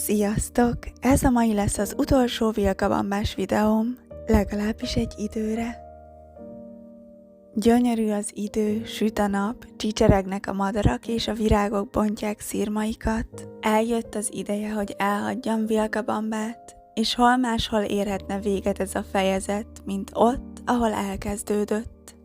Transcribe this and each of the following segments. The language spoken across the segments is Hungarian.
Sziasztok! Ez a mai lesz az utolsó vilkabambás videóm, legalábbis egy időre. Gyönyörű az idő, süt a nap, csicseregnek a madarak és a virágok bontják szirmaikat. Eljött az ideje, hogy elhagyjam Vilkabambát, és hol máshol érhetne véget ez a fejezet, mint ott, ahol elkezdődött.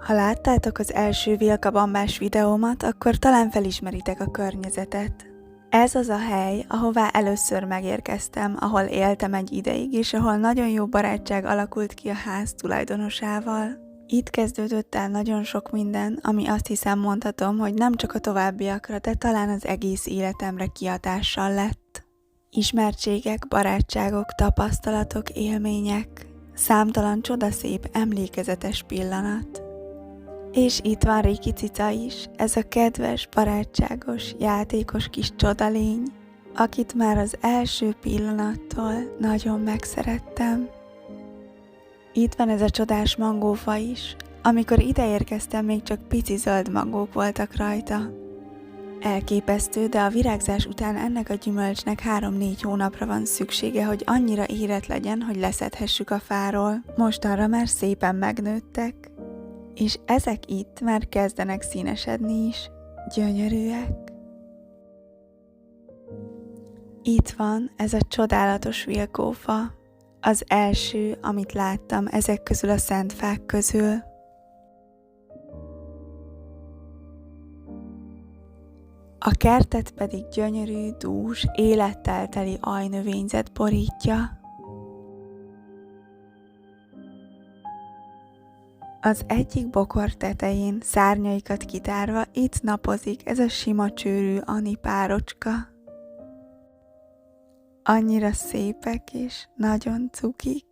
Ha láttátok az első Vilkabambás videómat, akkor talán felismeritek a környezetet. Ez az a hely, ahová először megérkeztem, ahol éltem egy ideig, és ahol nagyon jó barátság alakult ki a ház tulajdonosával. Itt kezdődött el nagyon sok minden, ami azt hiszem mondhatom, hogy nem csak a továbbiakra, de talán az egész életemre kihatással lett. Ismertségek, barátságok, tapasztalatok, élmények, számtalan csodaszép, emlékezetes pillanat. És itt van Riki cica is, ez a kedves, barátságos, játékos kis csodalény, akit már az első pillanattól nagyon megszerettem. Itt van ez a csodás mangófa is, amikor ide érkeztem, még csak pici zöld mangók voltak rajta. Elképesztő, de a virágzás után ennek a gyümölcsnek 3-4 hónapra van szüksége, hogy annyira érett legyen, hogy leszedhessük a fáról. Mostanra már szépen megnőttek. És ezek itt már kezdenek színesedni is, gyönyörűek. Itt van ez a csodálatos vilkófa, az első, amit láttam ezek közül a szent fák közül. A kertet pedig gyönyörű, dús, élettel teli ajnövényzet borítja. Az egyik bokor tetején szárnyaikat kitárva itt napozik ez a sima csőrű Ani párocska. Annyira szépek és nagyon cukik.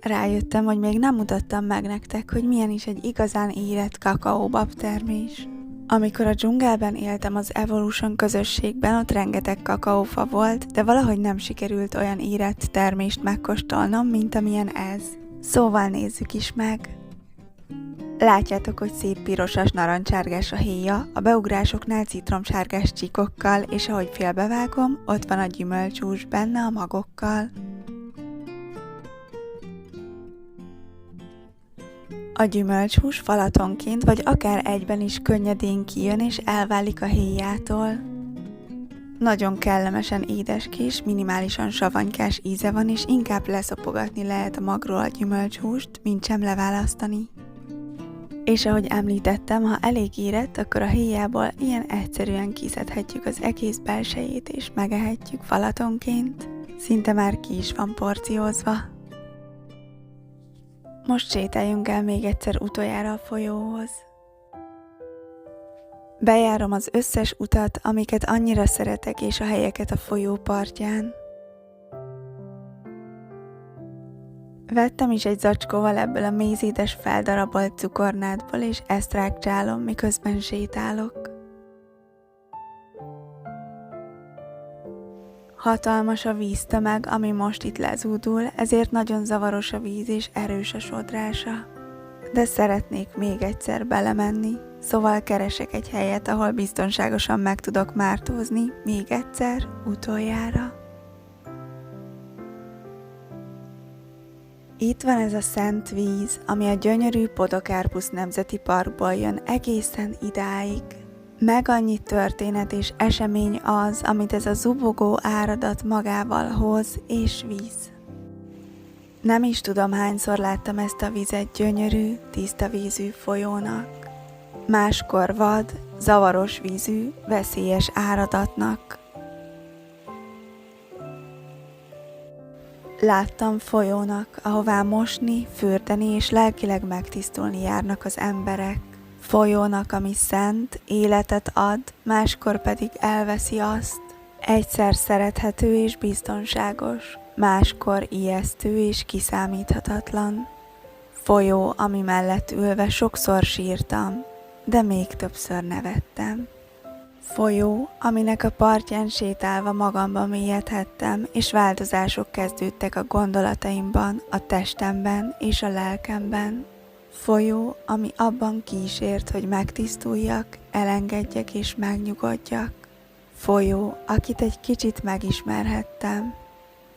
Rájöttem, hogy még nem mutattam meg nektek, hogy milyen is egy igazán érett kakaóbab termés. Amikor a dzsungelben éltem az Evolution közösségben, ott rengeteg kakaófa volt, de valahogy nem sikerült olyan érett termést megkóstolnom, mint amilyen ez. Szóval nézzük is meg! Látjátok, hogy szép pirosas narancsárgás a héja, a beugrásoknál citromsárgás csíkokkal, és ahogy félbevágom, ott van a gyümölcsús benne a magokkal. A gyümölcshús falatonként vagy akár egyben is könnyedén kijön és elválik a héjától. Nagyon kellemesen édeskés, minimálisan savanykás íze van, és inkább leszopogatni lehet a magról a gyümölcshúst, mint sem leválasztani. És ahogy említettem, ha elég érett, akkor a héjából ilyen egyszerűen kiszedhetjük az egész belsejét és megehetjük falatonként. Szinte már ki is van porciózva. Most sétáljunk el még egyszer utoljára a folyóhoz. Bejárom az összes utat, amiket annyira szeretek, és a helyeket a folyó partján. Vettem is egy zacskóval ebből a mézédes feldarabolt cukornádból, és ezt rákcsálom, miközben sétálok. Hatalmas a víztömeg, ami most itt lezúdul, ezért nagyon zavaros a víz és erős a sodrása. De szeretnék még egyszer belemenni, szóval keresek egy helyet, ahol biztonságosan meg tudok mártózni, még egyszer, utoljára. Itt van ez a szent víz, ami a gyönyörű Podocarpus Nemzeti Parkból jön egészen idáig. Meg annyi történet és esemény az, amit ez a zubogó áradat magával hoz és víz. Nem is tudom, hányszor láttam ezt a vizet gyönyörű, tiszta vízű folyónak. Máskor vad, zavaros vízű, veszélyes áradatnak. Láttam folyónak, ahová mosni, fürdeni és lelkileg megtisztulni járnak az emberek. Folyónak, ami szent, életet ad, máskor pedig elveszi azt. Egyszer szerethető és biztonságos, máskor ijesztő és kiszámíthatatlan. Folyó, ami mellett ülve sokszor sírtam, de még többször nevettem. Folyó, aminek a partján sétálva magamba mélyedhettem, és változások kezdődtek a gondolataimban, a testemben és a lelkemben. Folyó, ami abban kísért, hogy megtisztuljak, elengedjek és megnyugodjak. Folyó, akit egy kicsit megismerhettem.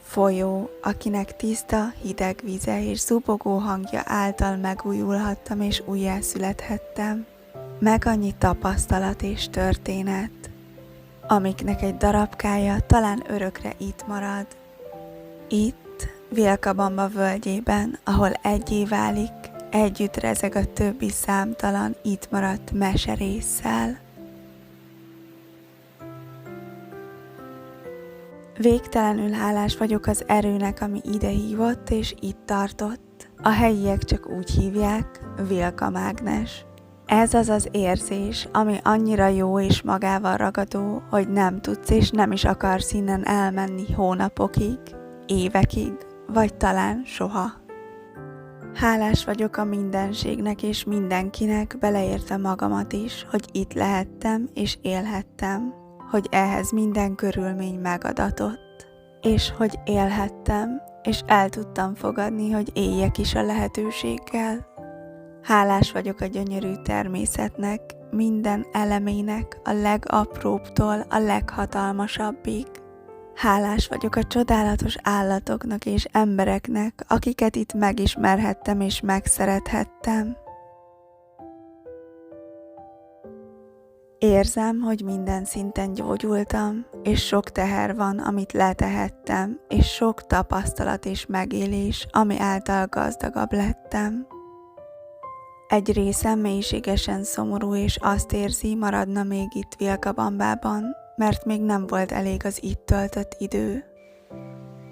Folyó, akinek tiszta, hideg vize és zubogó hangja által megújulhattam és újjászülethettem. Meg annyi tapasztalat és történet, amiknek egy darabkája talán örökre itt marad. Itt, Vilkabamba völgyében, ahol egyé válik, együtt rezeg a többi számtalan itt maradt meserésszel. Végtelenül hálás vagyok az erőnek, ami ide hívott és itt tartott. A helyiek csak úgy hívják, Vilka mágnes. Ez az az érzés, ami annyira jó és magával ragadó, hogy nem tudsz és nem is akarsz innen elmenni hónapokig, évekig, vagy talán soha. Hálás vagyok a mindenségnek és mindenkinek, beleértve magamat is, hogy itt lehettem és élhettem, hogy ehhez minden körülmény megadatott, és hogy élhettem, és el tudtam fogadni, hogy éljek is a lehetőséggel. Hálás vagyok a gyönyörű természetnek, minden elemének, a legapróbbtól a leghatalmasabbig. Hálás vagyok a csodálatos állatoknak és embereknek, akiket itt megismerhettem és megszerethettem. Érzem, hogy minden szinten gyógyultam, és sok teher van, amit letehettem, és sok tapasztalat és megélés, ami által gazdagabb lettem. Egy részem mélységesen szomorú, és azt érzi, maradna még itt Vilkabambában, mert még nem volt elég az itt töltött idő.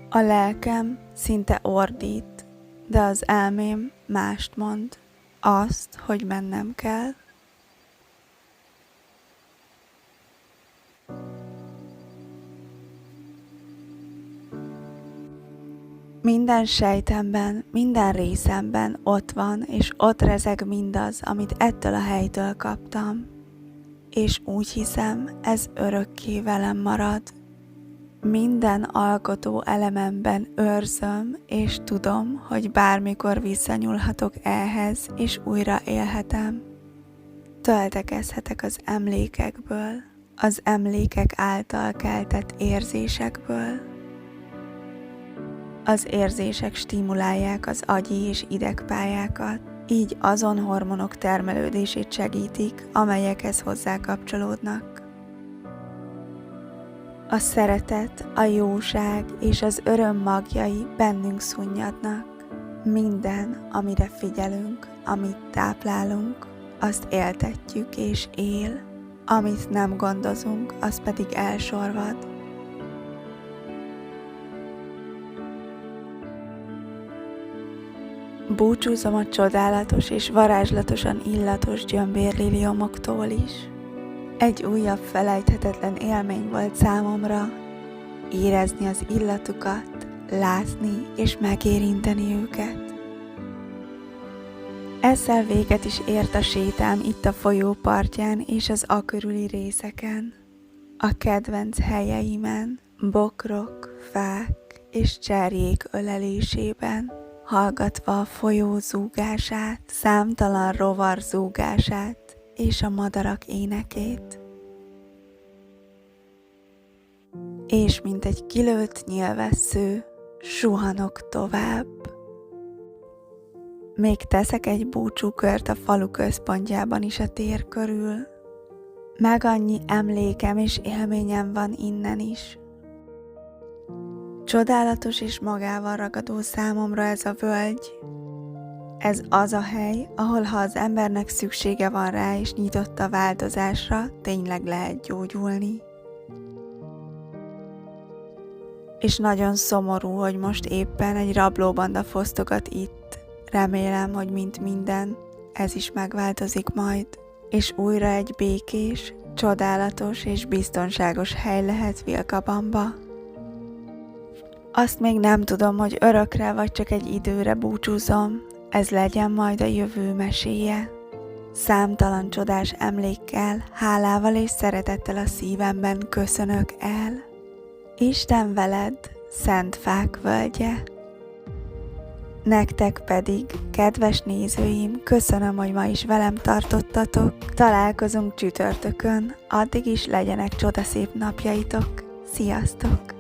A lelkem szinte ordít, de az elmém mást mond, azt, hogy mennem kell. Minden sejtemben, minden részemben ott van, és ott rezeg mindaz, amit ettől a helytől kaptam. És úgy hiszem, ez örökké velem marad. Minden alkotó elememben őrzöm, és tudom, hogy bármikor visszanyúlhatok ehhez, és újra élhetem. Töltekezhetek az emlékekből, az emlékek által keltett érzésekből. Az érzések stimulálják az agyi és idegpályákat, így azon hormonok termelődését segítik, amelyekhez hozzá kapcsolódnak. A szeretet, a jóság és az öröm magjai bennünk szunnyadnak. Minden, amire figyelünk, amit táplálunk, azt éltetjük és él, amit nem gondozunk, az pedig elsorvad. Búcsúzom a csodálatos és varázslatosan illatos gyömbérliliomoktól is. Egy újabb felejthetetlen élmény volt számomra, érezni az illatukat, látni és megérinteni őket. Ezzel véget is ért a sétám itt a folyó partján és az a körüli részeken. A kedvenc helyeimen, bokrok, fák és cserjék ölelésében, hallgatva a folyó zúgását, számtalan rovar zúgását és a madarak énekét. És mint egy kilőtt nyilvessző, suhanok tovább. Még teszek egy búcsúkört a falu központjában is a tér körül. Meg annyi emlékem és élményem van innen is. Csodálatos és magával ragadó számomra ez a völgy. Ez az a hely, ahol ha az embernek szüksége van rá és nyitott a változásra, tényleg lehet gyógyulni. És nagyon szomorú, hogy most éppen egy rablóbanda fosztogat itt. Remélem, hogy mint minden, ez is megváltozik majd, és újra egy békés, csodálatos és biztonságos hely lehet Vilkabamba. Azt még nem tudom, hogy örökre vagy csak egy időre búcsúzom, ez legyen majd a jövő meséje. Számtalan csodás emlékkel, hálával és szeretettel a szívemben köszönök el. Isten veled, Szent Fák völgye! Nektek pedig, kedves nézőim, köszönöm, hogy ma is velem tartottatok. Találkozunk csütörtökön, addig is legyenek csodaszép napjaitok. Sziasztok!